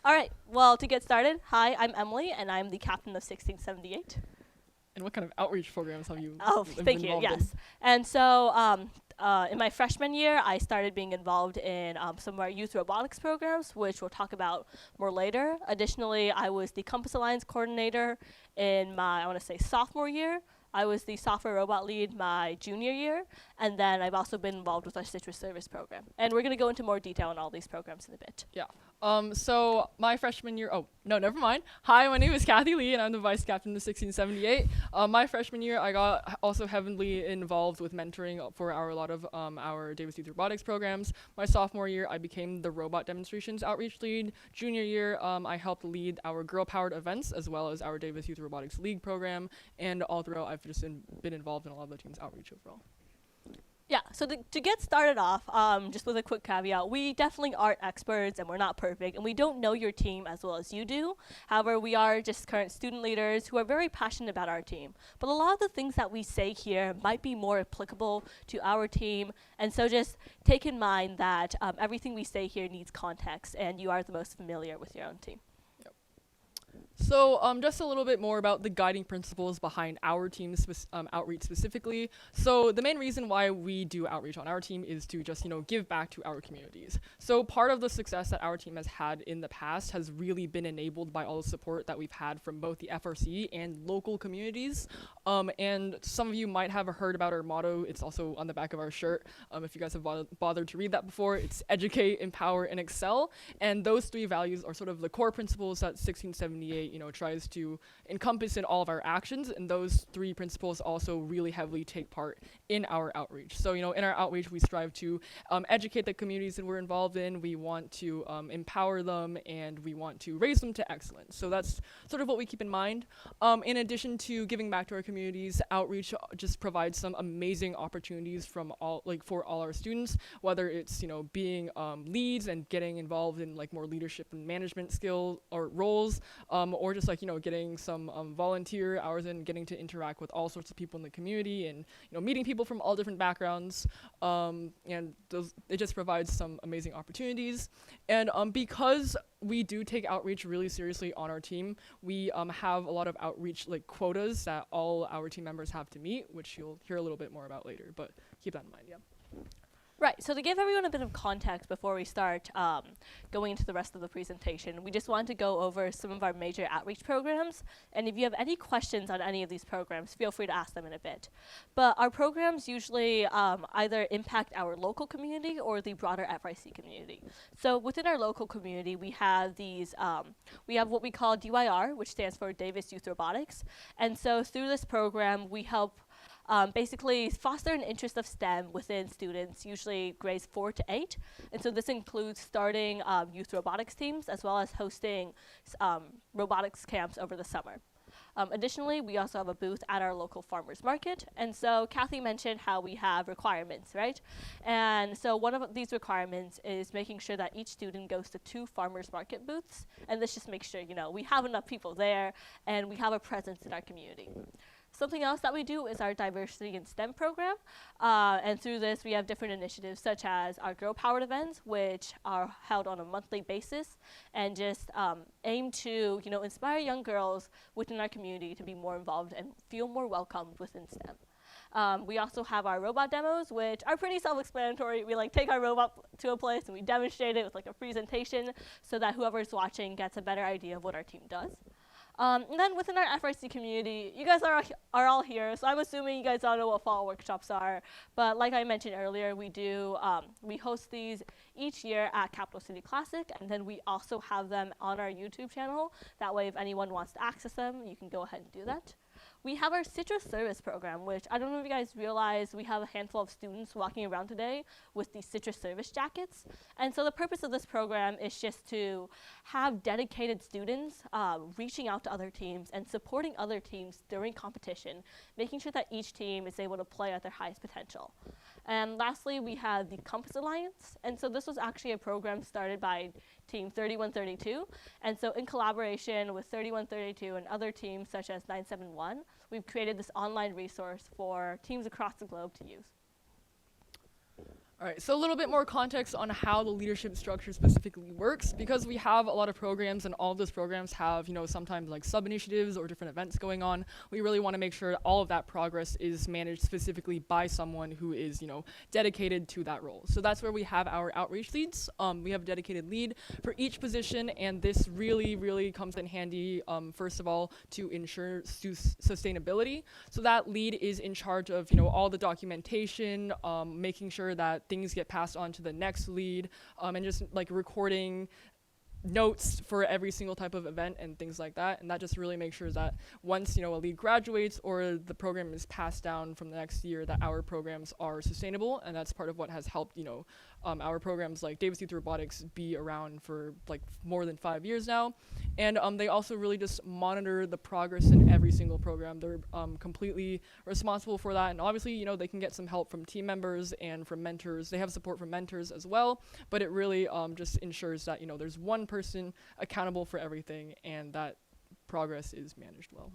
All right, well, to get started, hi, I'm Emily, and I'm the captain of 1678. And what kind of outreach programs have you Oh, been thank you, involved in? yes. And so in my freshman year, I started being involved in some of our youth robotics programs, which we'll talk about more later. Additionally, I was the Compass Alliance coordinator in my, I want to say, sophomore year. I was the software robot lead my junior year, and then I've also been involved with our citrus service program. And we're going to go into more detail on all these programs in a bit. Yeah. So my freshman year, oh, no, never mind. Hi, my name is Kathy Lee, and I'm the vice captain of 1678. My freshman year, I got also heavily involved with mentoring for a lot of our Davis Youth Robotics programs. My sophomore year, I became the robot demonstrations outreach lead. Junior year, I helped lead our girl-powered events, as well as our Davis Youth Robotics League program. And all throughout, I've just been involved in a lot of the team's outreach overall. Yeah, so to get started off, just with a quick caveat, we definitely aren't experts and we're not perfect, and we don't know your team as well as you do. However, we are just current student leaders who are very passionate about our team. But a lot of the things that we say here might be more applicable to our team, and so just take in mind that everything we say here needs context, and you are the most familiar with your own team. So just a little bit more about the guiding principles behind our team's outreach specifically. So the main reason why we do outreach on our team is to just, give back to our communities. So part of the success that our team has had in the past has really been enabled by all the support that we've had from both the FRC and local communities. And some of you might have heard about our motto. It's also on the back of our shirt. If you guys have bothered to read that before, it's educate, empower, and excel. And those three values are sort of the core principles that 1678 tries to encompass in all of our actions, and those three principles also really heavily take part in our outreach. So, in our outreach, we strive to educate the communities that we're involved in, we want to empower them, and we want to raise them to excellence. So that's sort of what we keep in mind. In addition to giving back to our communities, outreach just provides some amazing opportunities for all our students, whether it's, being leads and getting involved in more leadership and management skill or roles, or just getting some volunteer hours and getting to interact with all sorts of people in the community and meeting people from all different backgrounds, and it just provides some amazing opportunities. And because we do take outreach really seriously on our team, we have a lot of outreach quotas that all our team members have to meet, which you'll hear a little bit more about later, but keep that in mind. Yeah. Right, so to give everyone a bit of context before we start going into the rest of the presentation, we just wanted to go over some of our major outreach programs, and if you have any questions on any of these programs, feel free to ask them in a bit. But our programs usually either impact our local community or the broader FRC community. So within our local community, we have we have what we call DYR, which stands for Davis Youth Robotics, and so through this program, we help basically foster an interest of STEM within students, usually grades 4 to 8. And so this includes starting youth robotics teams as well as hosting robotics camps over the summer. Additionally, we also have a booth at our local farmers market. And so Kathy mentioned how we have requirements, right? And so one of these requirements is making sure that each student goes to 2 farmers market booths. And this just makes sure, we have enough people there and we have a presence in our community. Something else that we do is our diversity in STEM program, and through this we have different initiatives such as our Girl Powered events, which are held on a monthly basis and just aim to inspire young girls within our community to be more involved and feel more welcomed within STEM. We also have our robot demos, which are pretty self-explanatory. We take our robot to a place and we demonstrate it with a presentation so that whoever's watching gets a better idea of what our team does. And then within our FRC community, you guys are all here, so I'm assuming you guys all know what fall workshops are. But like I mentioned earlier, we host these each year at Capital City Classic, and then we also have them on our YouTube channel. That way, if anyone wants to access them, you can go ahead and do that. We have our citrus service program, which I don't know if you guys realize we have a handful of students walking around today with these citrus service jackets. And so the purpose of this program is just to have dedicated students reaching out to other teams and supporting other teams during competition, making sure that each team is able to play at their highest potential. And lastly, we have the Compass Alliance. And so this was actually a program started by Team 3132. And so in collaboration with 3132 and other teams such as 971, we've created this online resource for teams across the globe to use. All right, so a little bit more context on how the leadership structure specifically works, because we have a lot of programs and all of those programs have, sometimes like sub-initiatives or different events going on. We really want to make sure all of that progress is managed specifically by someone who is, dedicated to that role. So that's where we have our outreach leads. We have a dedicated lead for each position, and this really, really comes in handy, first of all, to ensure sustainability. So that lead is in charge of, all the documentation, making sure that things get passed on to the next lead, and just like recording notes for every single type of event and things like that. And that just really makes sure that once a lead graduates or the program is passed down from the next year, that our programs are sustainable. And that's part of what has helped our programs like Davis Youth Robotics be around for like more than 5 years now. And they also really just monitor the progress in every single program. They're completely responsible for that. And obviously, they can get some help from team members and from mentors. They have support from mentors as well, but it really just ensures that, there's one person accountable for everything and that progress is managed well.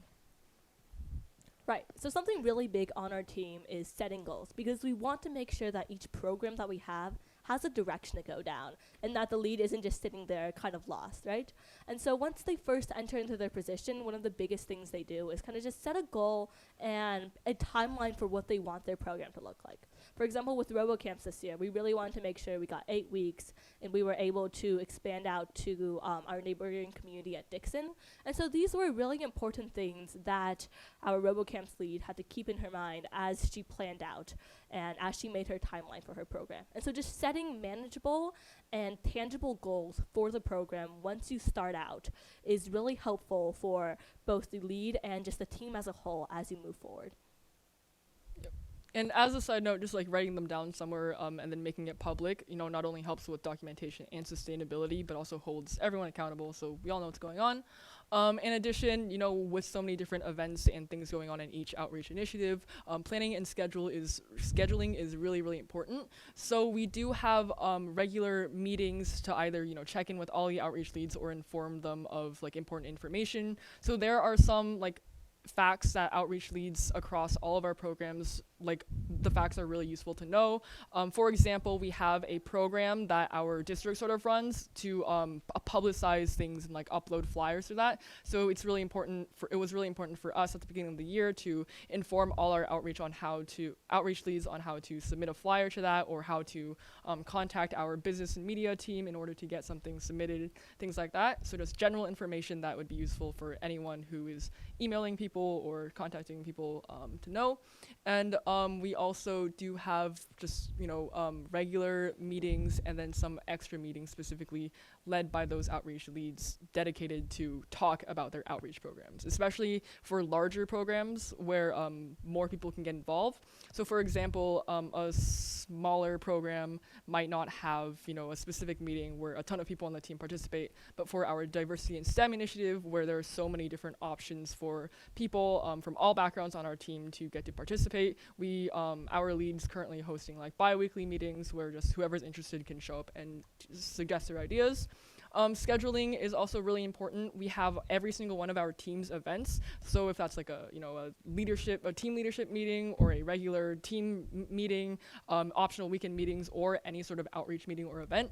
Right. So something really big on our team is setting goals, because we want to make sure that each program that we have has a direction to go down and that the lead isn't just sitting there kind of lost, right? And so once they first enter into their position, one of the biggest things they do is kind of just set a goal and a timeline for what they want their program to look like. For example, with RoboCamps this year, we really wanted to make sure we got 8 weeks and we were able to expand out to our neighboring community at Dixon. And so these were really important things that our RoboCamps lead had to keep in her mind as she planned out and as she made her timeline for her program. And so just setting manageable and tangible goals for the program once you start out is really helpful for both the lead and just the team as a whole as you move forward. And as a side note, just like writing them down somewhere and then making it public, not only helps with documentation and sustainability, but also holds everyone accountable so we all know what's going on. In addition, with so many different events and things going on in each outreach initiative, planning and scheduling is really, really important. So we do have regular meetings to either, check in with all the outreach leads or inform them of like important information. So there are some like facts that outreach leads across all of our programs, like the facts are really useful to know. For example, we have a program that our district sort of runs to publicize things and like upload flyers to that. So it was really important for us at the beginning of the year to inform all our outreach leads on how to submit a flyer to that, or how to contact our business and media team in order to get something submitted, things like that. So just general information that would be useful for anyone who is emailing people or contacting people to know. And we also do have just, regular meetings and then some extra meetings specifically led by those outreach leads dedicated to talk about their outreach programs, especially for larger programs where more people can get involved. So for example, a smaller program might not have, a specific meeting where a ton of people on the team participate, but for our diversity and STEM initiative, where there are so many different options for people from all backgrounds on our team to get to participate, our leads currently hosting like bi-weekly meetings where just whoever's interested can show up and suggest their ideas. Scheduling is also really important. We have every single one of our team's events. So if that's like a team leadership meeting or a regular team meeting, optional weekend meetings, or any sort of outreach meeting or event,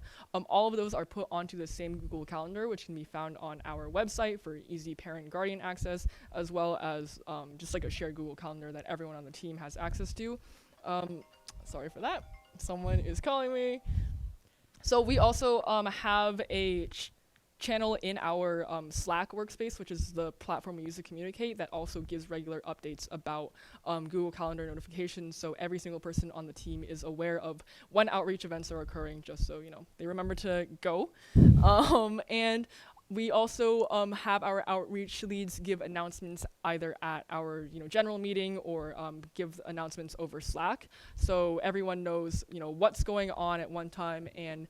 all of those are put onto the same Google Calendar, which can be found on our website for easy parent guardian access, as well as just like a shared Google Calendar that everyone on the team has access to. Sorry for that. Someone is calling me. So we also have a channel in our Slack workspace, which is the platform we use to communicate, that also gives regular updates about Google Calendar notifications. So every single person on the team is aware of when outreach events are occurring, just so they remember to go. And we also have our outreach leads give announcements either at our general meeting or give announcements over Slack, so everyone knows what's going on at one time. And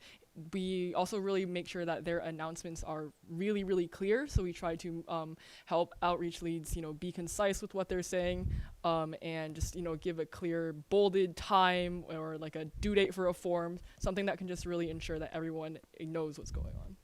we also really make sure that their announcements are really, really clear. So we try to help outreach leads be concise with what they're saying, and just give a clear bolded time or like a due date for a form, something that can just really ensure that everyone knows what's going on.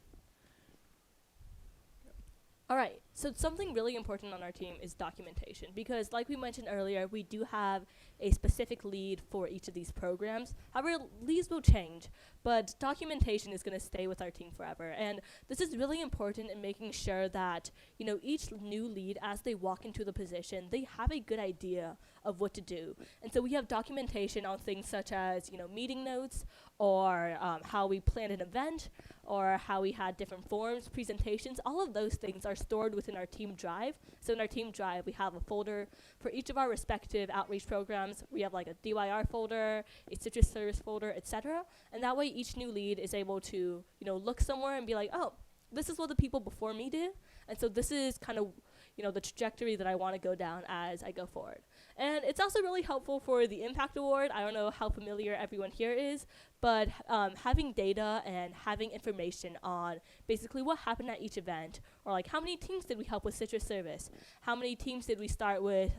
All right, so something really important on our team is documentation because, like we mentioned earlier, we do have a specific lead for each of these programs. However, leads will change, but documentation is going to stay with our team forever. And this is really important in making sure that, you know, each new lead, as they walk into the position, they have a good idea of what to do. And so we have documentation on things such as, you know, meeting notes or how we planned an event or how we had different forms, presentations. All of those things are stored within our team drive. So in our team drive, we have a folder for each of our respective outreach programs. We have like a DYR folder, a citrus service folder, etc. And that way each new lead is able to, you know, look somewhere and be like, oh, this is what the people before me did. And so this is kind of, you know, the trajectory that I want to go down as I go forward. And it's also really helpful for the Impact Award. I don't know how familiar everyone here is, but having data and having information on basically what happened at each event, or like how many teams did we help with citrus service, how many teams did we start with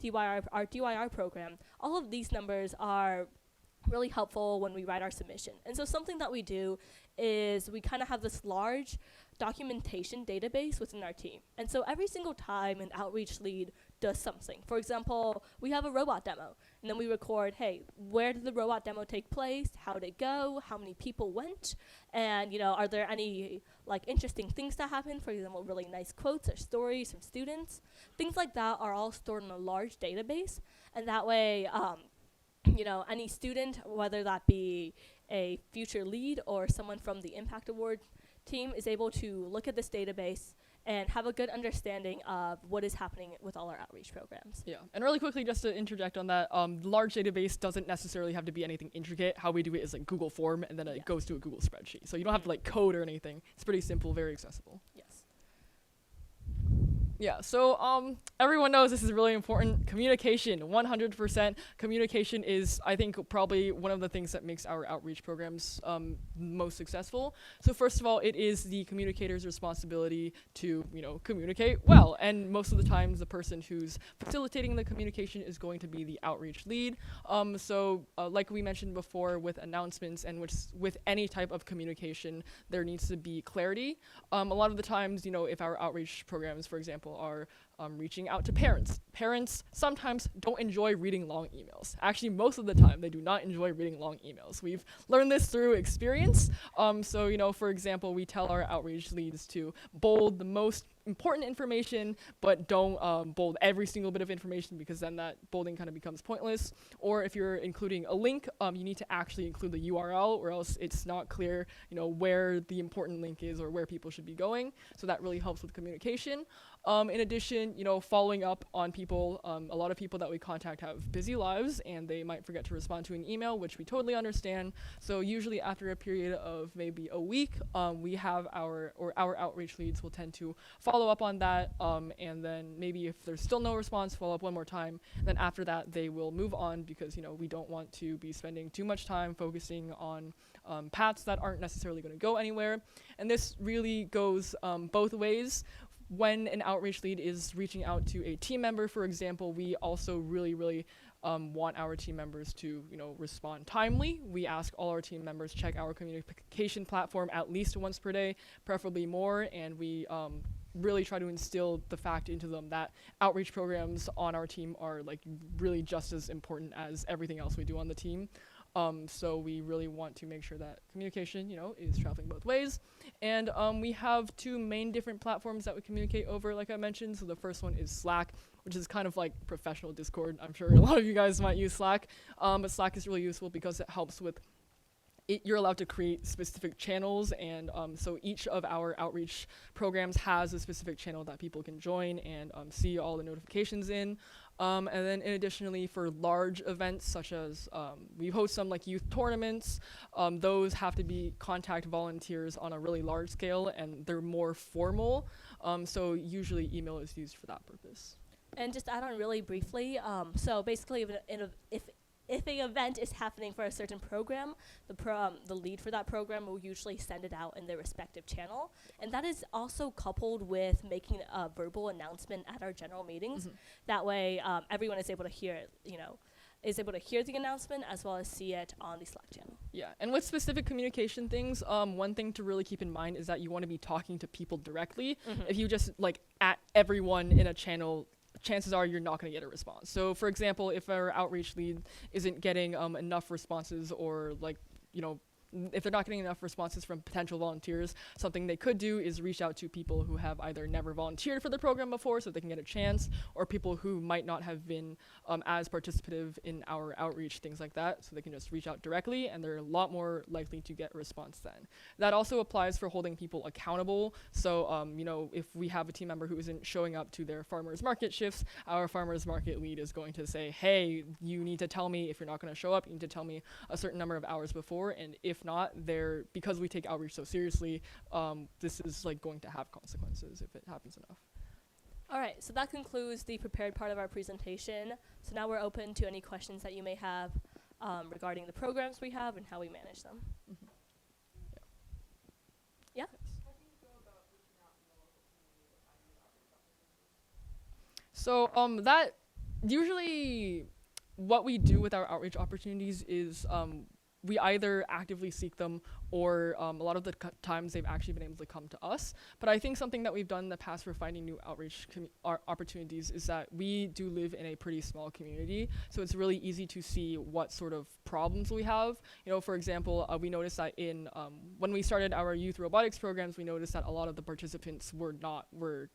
DYR, our DYR program. All of these numbers are really helpful when we write our submission. And so something that we do is we kind of have this large documentation database within our team. And so every single time an outreach lead does something, for example, we have a robot demo, and then we record, hey, where did the robot demo take place? How did it go? How many people went? And, you know, are there any like interesting things that happened? For example, really nice quotes or stories from students. Things like that are all stored in a large database. And that way, you know, any student, whether that be a future lead or someone from the Impact Award team, is able to look at this database and have a good understanding of what is happening with all our outreach programs. Yeah, and really quickly, just to interject on that, large database doesn't necessarily have to be anything intricate. How we do it is like Google form, and then it goes to a Google spreadsheet. So you don't have to like code or anything. It's pretty simple, very accessible. Yes. Yeah, so everyone knows this is really important. Communication, 100%. Communication is, I think, probably one of the things that makes our outreach programs most successful. So first of all, it is the communicator's responsibility to, you know, communicate well. And most of the times, the person who's facilitating the communication is going to be the outreach lead. So like we mentioned before, with announcements and with any type of communication, there needs to be clarity. A lot of the times, you know, if our outreach programs, for example, are reaching out to parents. Parents sometimes don't enjoy reading long emails. Actually, most of the time, they do not enjoy reading long emails. We've learned this through experience. So, you know, for example, we tell our outreach leads to bold the most important information, but don't bold every single bit of information, because then that bolding kind of becomes pointless. Or if you're including a link, you need to actually include the URL, or else it's not clear, you know, where the important link is or where people should be going. So that really helps with communication. In addition, you know, following up on people, a lot of people that we contact have busy lives and they might forget to respond to an email, which we totally understand. So usually after a period of maybe a week, we have our outreach leads will tend to follow up on that, and then maybe if there's still no response, follow up one more time. Then after that, they will move on, because, you know, we don't want to be spending too much time focusing on paths that aren't necessarily going to go anywhere. And this really goes both ways. When an outreach lead is reaching out to a team member, for example, we also really want our team members to, you know, respond timely. We ask all our team members check our communication platform at least once per day, preferably more, and we really try to instill the fact into them that outreach programs on our team are like really just as important as everything else we do on the team. So we really want to make sure that communication, you know, is traveling both ways. And we have two main different platforms that we communicate over, like I mentioned. So the first one is Slack, which is kind of like professional Discord. I'm sure a lot of you guys might use Slack, but Slack is really useful because it helps with you're allowed to create specific channels, and so each of our outreach programs has a specific channel that people can join and see all the notifications in. And then additionally, for large events such as we host some like youth tournaments, those have to be contact volunteers on a really large scale, and they're more formal. So usually email is used for that purpose. And just add on really briefly, so basically if an event is happening for a certain program, the lead for that program will usually send it out in their respective channel. And that is also coupled with making a verbal announcement at our general meetings. Mm-hmm. That way, everyone is able to hear it, you know, is able to hear the announcement as well as see it on the Slack channel. Yeah, and with specific communication things, one thing to really keep in mind is that you want to be talking to people directly. If you just like at everyone in a channel, chances are you're not going to get a response. So for example, if our outreach lead isn't getting enough responses, or like, you know, if they're not getting enough responses from potential volunteers, something they could do is reach out to people who have either never volunteered for the program before so they can get a chance, or people who might not have been as participative in our outreach, things like that, so they can just reach out directly, and they're a lot more likely to get a response then. That also applies for holding people accountable. So, you know, if we have a team member who isn't showing up to their farmers market shifts, our farmers market lead is going to say, hey, you need to tell me if you're not going to show up, you need to tell me a certain number of hours before, and if not, because we take outreach so seriously, this is like going to have consequences if it happens enough. All right, so that concludes the prepared part of our presentation. So now we're open to any questions that you may have regarding the programs we have and how we manage them. Yeah? So that usually what we do with our outreach opportunities is we either actively seek them, or a lot of the times they've actually been able to come to us. But I think something that we've done in the past for finding new outreach opportunities is that we do live in a pretty small community, so it's really easy to see what sort of problems we have. You know, for example, we noticed that in when we started our youth robotics programs, we noticed that a lot of the participants were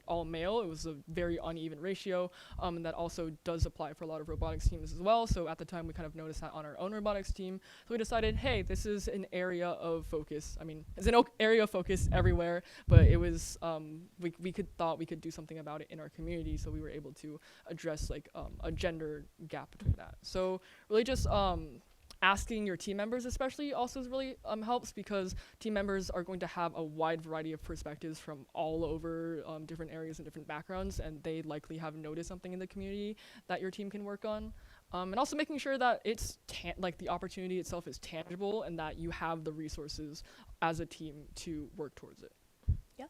all male. It was a very uneven ratio, and that also does apply for a lot of robotics teams as well. So at the time, we kind of noticed that on our own robotics team. So we decided, hey, this is an area of focus. I mean, it's an area of focus everywhere, but it was we thought we could do something about it in our community, so we were able to address like a gender gap between that. So really just asking your team members especially also really helps, because team members are going to have a wide variety of perspectives from all over different areas and different backgrounds, and they likely have noticed something in the community that your team can work on. And also making sure that it's like the opportunity itself is tangible, and that you have the resources as a team to work towards it. Yeah.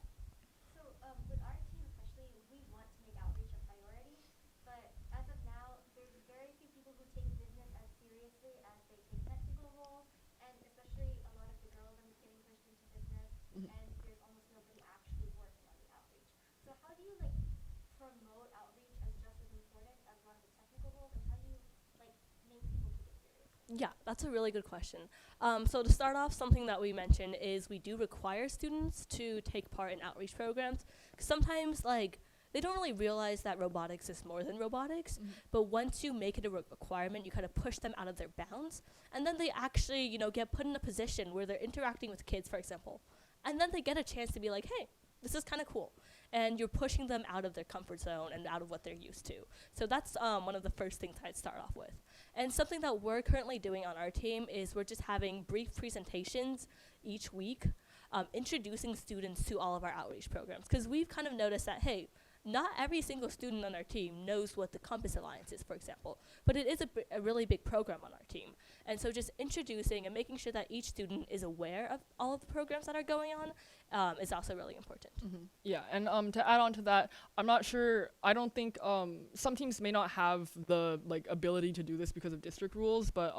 So with our team especially, we want to make outreach a priority, but as of now, there's very few people who take business as seriously as they take technical roles, and especially a lot of the girls are getting pushed into business, and there's almost nobody actually working on the outreach. So how do you like promote outreach as just as important as a lot of the technical roles, and how do you like make people take it serious? Yeah, that's a really good question. So to start off, something that we mentioned is we do require students to take part in outreach programs. 'Cause sometimes, like, they don't really realize that robotics is more than robotics, but once you make it a requirement, you kind of push them out of their bounds, and then they actually, you know, get put in a position where they're interacting with kids, for example, and then they get a chance to be like, hey, this is kind of cool. And you're pushing them out of their comfort zone and out of what they're used to. So that's one of the first things I'd start off with. And something that we're currently doing on our team is we're just having brief presentations each week, introducing students to all of our outreach programs. Because we've kind of noticed that, hey, not every single student on our team knows what the Compass Alliance is, for example, but it is a really big program on our team. And so just introducing and making sure that each student is aware of all of the programs that are going on is also really important. Yeah, and to add on to that, I'm not sure, I don't think, some teams may not have the like ability to do this because of district rules, but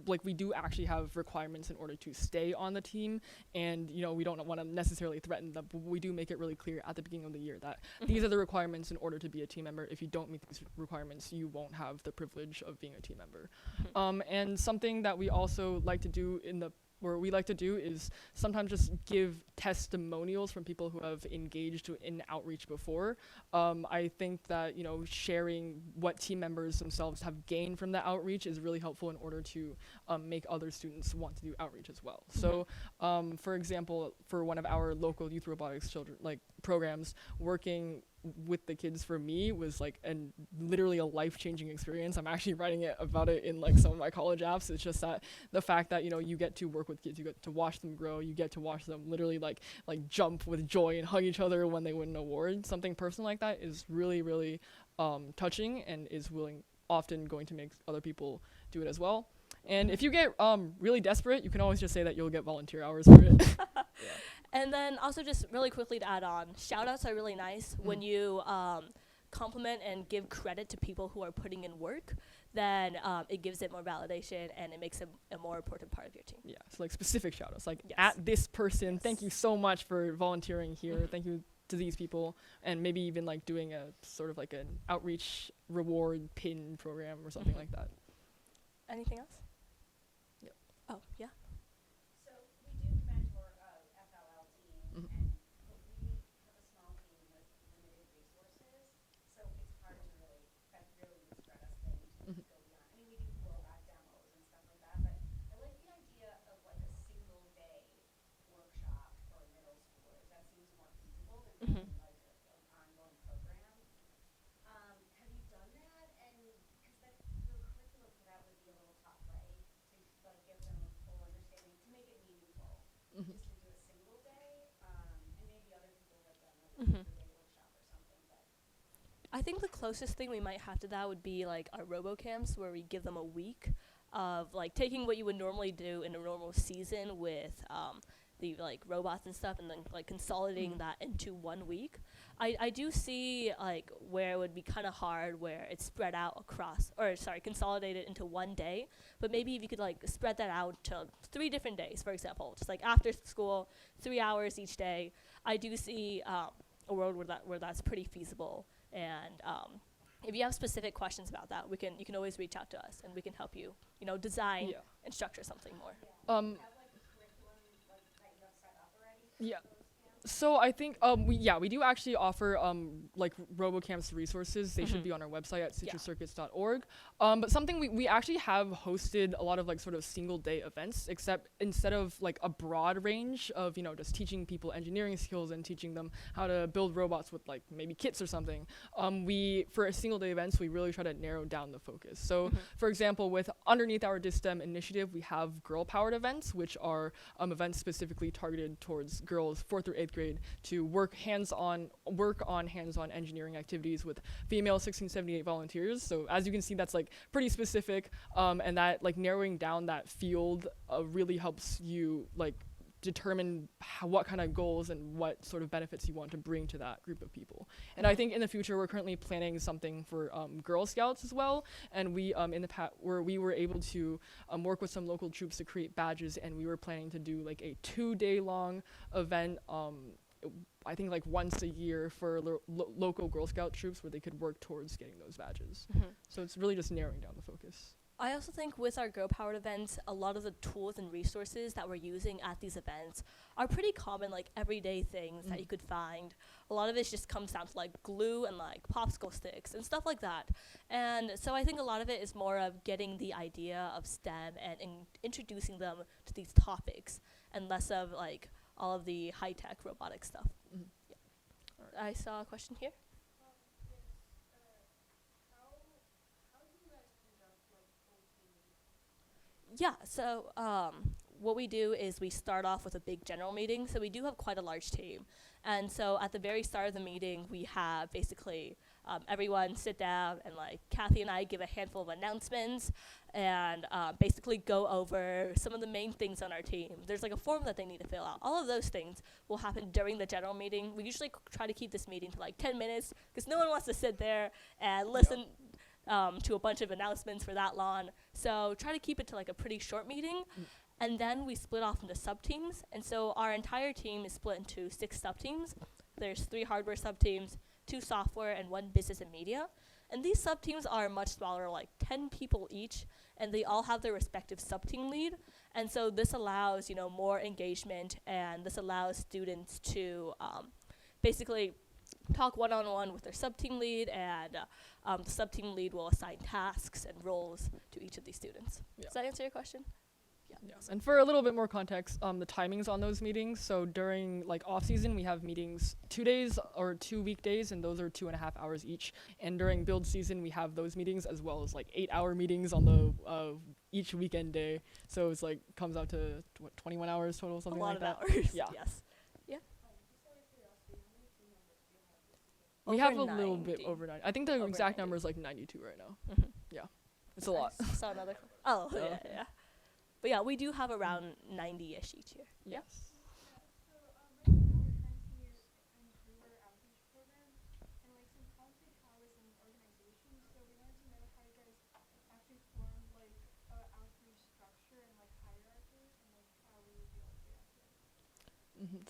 like we do actually have requirements in order to stay on the team, and you know, we don't want to necessarily threaten them, but we do make it really clear at the beginning of the year that these are the requirements in order to be a team member. If you don't meet these requirements, you won't have the privilege of being a team member. And something that we also like to do is sometimes just give testimonials from people who have engaged in outreach before. I think that, you know, sharing what team members themselves have gained from the outreach is really helpful in order to make other students want to do outreach as well. So, for example, for one of our local youth robotics programs, working with the kids for me was like literally a life-changing experience. I'm actually writing about it in like some of my college apps. It's just that the fact that, you know, you get to work with kids, you get to watch them grow, you get to watch them literally like jump with joy and hug each other when they win an award. Something personal like that is really, really touching, and is often going to make other people do it as well. And if you get really desperate, you can always just say that you'll get volunteer hours for it. And then also just really quickly to add on, shout outs are really nice when you compliment and give credit to people who are putting in work. then it gives it more validation and it makes it a more important part of your team. Yeah, so like specific shout outs, like Yes. at this person, thank Yes. you so much for volunteering here. Mhm. Thank you to these people, and maybe even like doing a sort of like an outreach reward pin program or something Mhm. like that. Anything else? Yep. Oh, yeah. So we do mentor FLL team, Mhm. but we have a small team with limited resources, so it's hard to really spread us thin to Mhm. go beyond. I mean, we do robot demos and stuff like that, but I like the idea of like a single day workshop for middle schoolers. That seems more feasible than Mhm. having like an ongoing program. Have you done that? And because the curriculum for that would be a little tough, right? To like give them a full understanding, to make it meaningful, Mhm. just to do a single day. And maybe other people have done like a Mhm. 3-day workshop or something, but I think the closest thing we might have to that would be like our RoboCamps, where we give them a week of like taking what you would normally do in a normal season with the like robots and stuff, and then like consolidating Mhm. that into 1 week. I do see like where it would be kind of hard where it's spread out across, or sorry, consolidated into 1 day. But maybe if you could like spread that out to 3 different days, for example, just like after school, 3 hours each day. I do see a world where that's pretty feasible. And if you have specific questions about that, you can always reach out to us, and we can help you, design Yeah. and structure something more. Um. have like a curriculum like that you have set up already for Yeah. those camps? So I think we do actually offer like RoboCamps resources. They should Mhm. be on our website at Yeah. citruscircuits.org. But something we actually have hosted a lot of like sort of single day events, except instead of like a broad range of just teaching people engineering skills and teaching them how to build robots with like maybe kits or something. We for a single day events we really try to narrow down the focus. So Mhm. for example, with underneath our DISTEM initiative, we have girl powered events, which are events specifically targeted towards girls 4th through 8th grade to work on hands-on engineering activities with female 1678 volunteers. So as you can see, that's like pretty specific, and that like narrowing down that field really helps you like determine what kind of goals and what sort of benefits you want to bring to that group of people. And I think in the future we're currently planning something for Girl Scouts as well. And we in the past where we were able to work with some local troops to create badges, and we were planning to do like a 2-day long event. I think like once a year for local Girl Scout troops where they could work towards getting those badges. Mhm. So it's really just narrowing down the focus. I also think with our Girl Powered events, a lot of the tools and resources that we're using at these events are pretty common, like everyday things that Mhm. you could find. A lot of it just comes down to like glue and like popsicle sticks and stuff like that. And so I think a lot of it is more of getting the idea of STEM and introducing them to these topics, and less of like all of the high-tech robotic stuff. Mhm. Yeah. I saw a question here. Yeah, so what we do is we start off with a big general meeting. So we do have quite a large team. And so at the very start of the meeting, we have basically everyone sit down, and like Kathy and I give a handful of announcements and basically go over some of the main things on our team. There's like a form that they need to fill out. All of those things will happen during the general meeting. We usually try to keep this meeting to like 10 minutes because no one wants to sit there and listen to a bunch of announcements for that long. So try to keep it to like a pretty short meeting. And then we split off into sub-teams. And so our entire team is split into 6 sub-teams. There's 3 hardware sub-teams, 2 software, and 1 business and media. And these sub-teams are much smaller, like 10 people each, and they all have their respective sub-team lead. And so this allows, more engagement, and this allows students to basically talk one-on-one with their sub-team lead, and the sub-team lead will assign tasks and roles to each of these students. Yeah. Does that answer your question? Yes, and for a little bit more context, the timings on those meetings. So during like off season, we have meetings 2 days or 2 weekdays, and those are 2.5 hours each. And during build season, we have those meetings as well as like 8-hour meetings on the each weekend day. So it's like comes out to 21 hours total, something a lot like of that. hours. Yeah. Yes. We Over have a little bit 90. over 90. I think the Over exact 90. number is like 92 right now. Mhm. It's a lot. I saw another. Oh, Oh. yeah. But yeah, we do have around 90-ish each year. Yeah. Yes.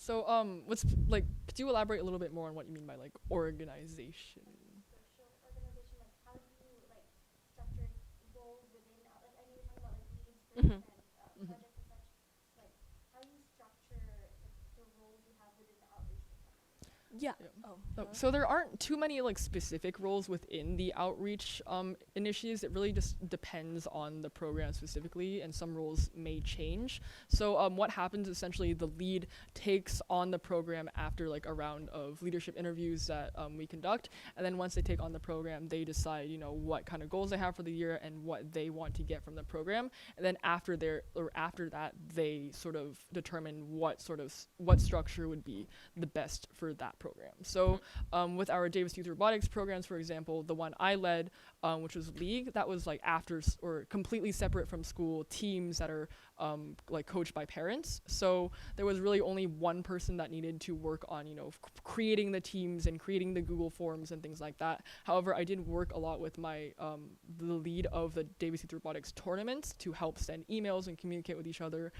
So what's like? Could you elaborate a little bit more on what you mean by like organization? Social organization, like how do you like structure roles within, like I know you're talking about like leads, Mhm. and Mhm. budgets and such. Like how do you structure the roles you have within the outreach department? Yeah. Yeah. Oh. So there aren't too many like specific roles within the outreach initiatives. It really just depends on the program specifically, and some roles may change. So what happens essentially, the lead takes on the program after like a round of leadership interviews that we conduct, and then once they take on the program, they decide what kind of goals they have for the year and what they want to get from the program, and then after that they sort of determine what structure would be the best for that program. So with our Davis Youth Robotics programs, for example, the one I led, which was League, that was like or completely separate from school teams that are like coached by parents. So there was really only one person that needed to work on, creating the teams and creating the Google Forms and things like that. However, I did work a lot with my the lead of the Davis Youth Robotics tournaments to help send emails and communicate with each other.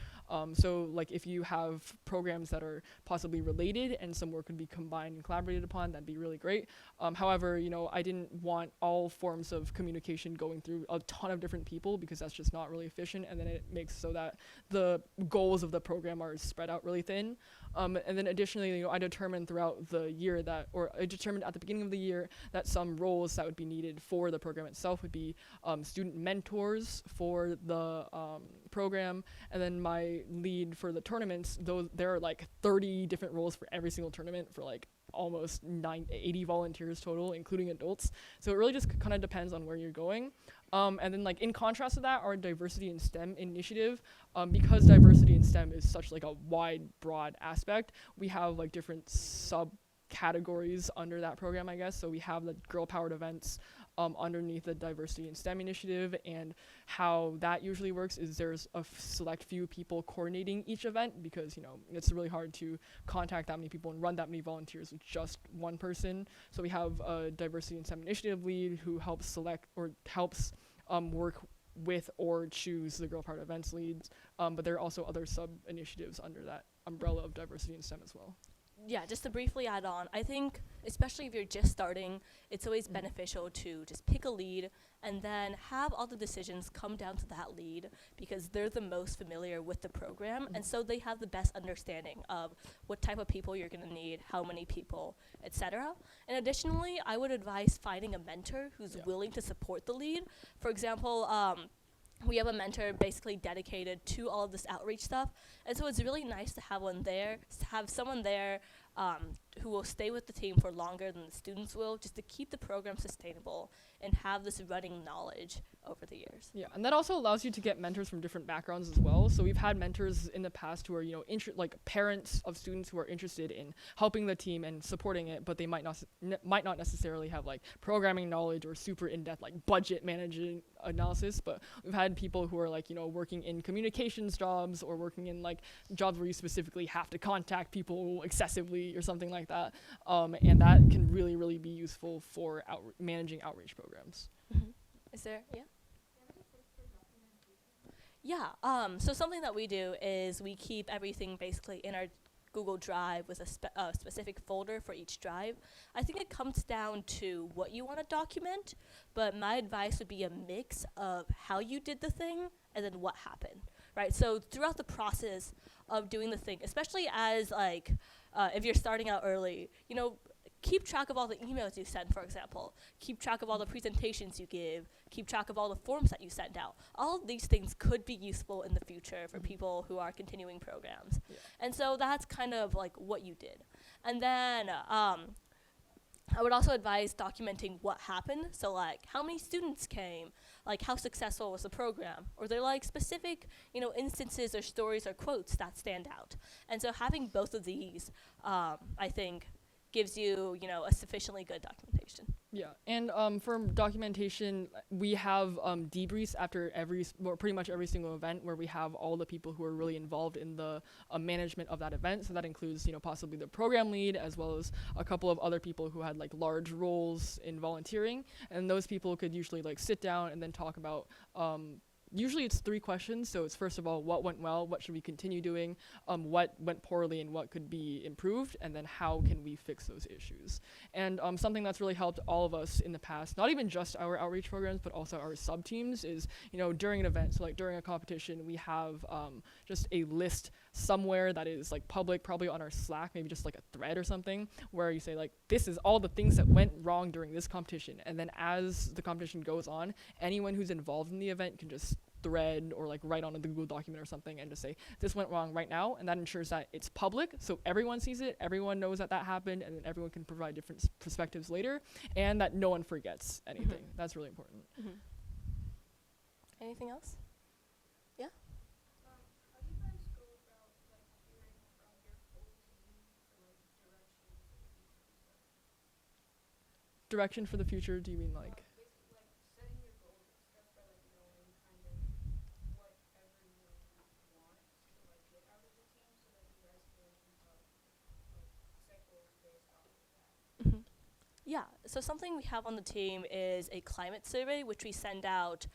So like if you have programs that are possibly related and some work could be combined and collaborated upon, that'd be really great. However, I didn't want all forms of communication going through a ton of different people, because that's just not really efficient, and then it makes so that the goals of the program are spread out really thin. And then additionally, I determined throughout the year I determined at the beginning of the year that some roles that would be needed for the program itself would be student mentors for the program, and then my lead for the tournaments, though there are like 30 different roles for every single tournament for like almost 80 volunteers total, including adults. So it really just kind of depends on where you're going. And then like in contrast to that, our diversity in STEM initiative, because diversity in STEM is such like a wide, broad aspect, we have like different subcategories under that program, I guess. So we have the girl-powered events underneath the diversity in STEM initiative, and how that usually works is there's a select few people coordinating each event, because it's really hard to contact that many people and run that many volunteers with just one person. So we have a diversity in STEM initiative lead who helps select or helps work with or choose the girl powered events leads, but there are also other sub initiatives under that umbrella of diversity in STEM as well. Yeah, just to briefly add on, I think especially if you're just starting, it's always beneficial to just pick a lead and then have all the decisions come down to that lead, because they're the most familiar with the program, and so they have the best understanding of what type of people you're going to need, how many people, etc. And additionally, I would advise finding a mentor who's willing to support the lead. For example, we have a mentor basically dedicated to all of this outreach stuff, and so it's really nice to have someone there who will stay with the team for longer than the students will, just to keep the program sustainable and have this running knowledge over the years. Yeah, and that also allows you to get mentors from different backgrounds as well. So we've had mentors in the past who are, like parents of students who are interested in helping the team and supporting it, but they might not necessarily have like programming knowledge or super in-depth like budget managing analysis. But we've had people who are like, working in communications jobs or working in like jobs where you specifically have to contact people excessively or something like that. And that can really, really be useful for managing outreach programs. Is there, Yeah, so something that we do is we keep everything basically in our Google Drive with a specific folder for each drive. I think it comes down to what you want to document, but my advice would be a mix of how you did the thing and then what happened, right? So throughout the process of doing the thing, especially as like, if you're starting out early, keep track of all the emails you send, for example. Keep track of all the presentations you give. Keep track of all the forms that you send out. All of these things could be useful in the future for people who are continuing programs. Yeah. And so that's kind of like what you did. And then I would also advise documenting what happened. So like how many students came, like how successful was the program, or they're like specific, instances or stories or quotes that stand out. And so having both of these, I think, gives you, a sufficiently good documentation. Yeah, and for documentation, we have debriefs after pretty much every single event, where we have all the people who are really involved in the management of that event. So that includes, possibly the program lead, as well as a couple of other people who had like large roles in volunteering, and those people could usually like sit down and then talk about usually it's 3 questions. So it's first of all, what went well, what should we continue doing, what went poorly and what could be improved, and then how can we fix those issues. And something that's really helped all of us in the past, not even just our outreach programs, but also our sub teams, is, you know, during an event, so like during a competition, we have just a list somewhere that is like public, probably on our Slack, maybe just like a thread or something, where you say like, this is all the things that went wrong during this competition. And then as the competition goes on, anyone who's involved in the event can just thread or like write on the Google document or something and just say, this went wrong right now. And that ensures that it's public, so everyone sees it, everyone knows that that happened, and then everyone can provide different perspectives later, and that no one forgets anything. That's really important. Anything else? Yeah? How do you guys go about like hearing from your full team for like direction for the future? Direction for the future, do you mean like? Basically like setting your goals and stuff for like knowing kind of what everyone wants to like get out of the team so that you guys can like set goals based off of that. Yeah, so something we have on the team is a climate survey, which we send out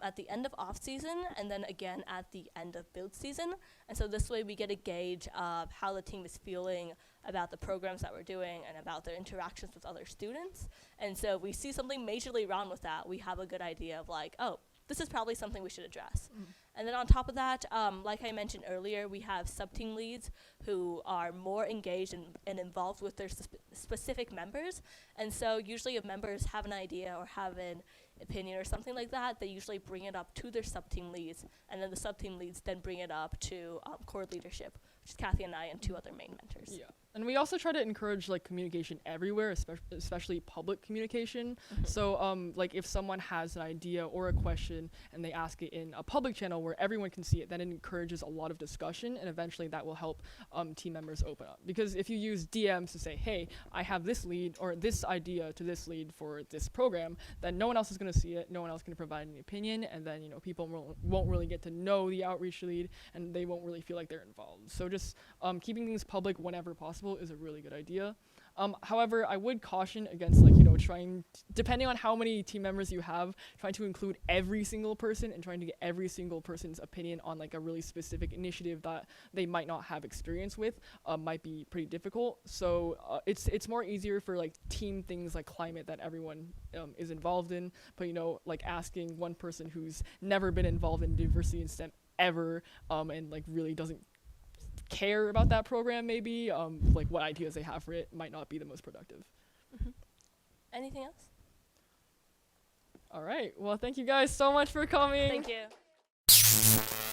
at the end of off season and then again at the end of build season. And so this way we get a gauge of how the team is feeling about the programs that we're doing and about their interactions with other students. And so if we see something majorly wrong with that, we have a good idea of like, oh, this is probably something we should address. And then on top of that, like I mentioned earlier, we have sub-team leads who are more engaged and involved with their specific members. And so usually if members have an idea or have an opinion or something like that, they usually bring it up to their sub-team leads, and then the sub-team leads then bring it up to core leadership, which is Kathy and I and 2 other main mentors. Yeah. And we also try to encourage like communication everywhere, especially public communication. So like if someone has an idea or a question and they ask it in a public channel where everyone can see it, then it encourages a lot of discussion, and eventually that will help team members open up. Because if you use DMs to say, hey, I have this lead or this idea to this lead for this program, then no one else is going to see it, no one else can provide any opinion, and then, you know, people won't really get to know the outreach lead, and they won't really feel like they're involved. So just keeping things public whenever possible is a really good idea. However, I would caution against, like, you know, depending on how many team members you have, trying to include every single person and trying to get every single person's opinion on like a really specific initiative that they might not have experience with might be pretty difficult. So it's more easier for like team things like climate that everyone is involved in, but, you know, like asking one person who's never been involved in diversity in STEM ever and like really doesn't care about that program, maybe like what ideas they have for it might not be the most productive. Anything else? All right, well, thank you guys so much for coming. Thank you.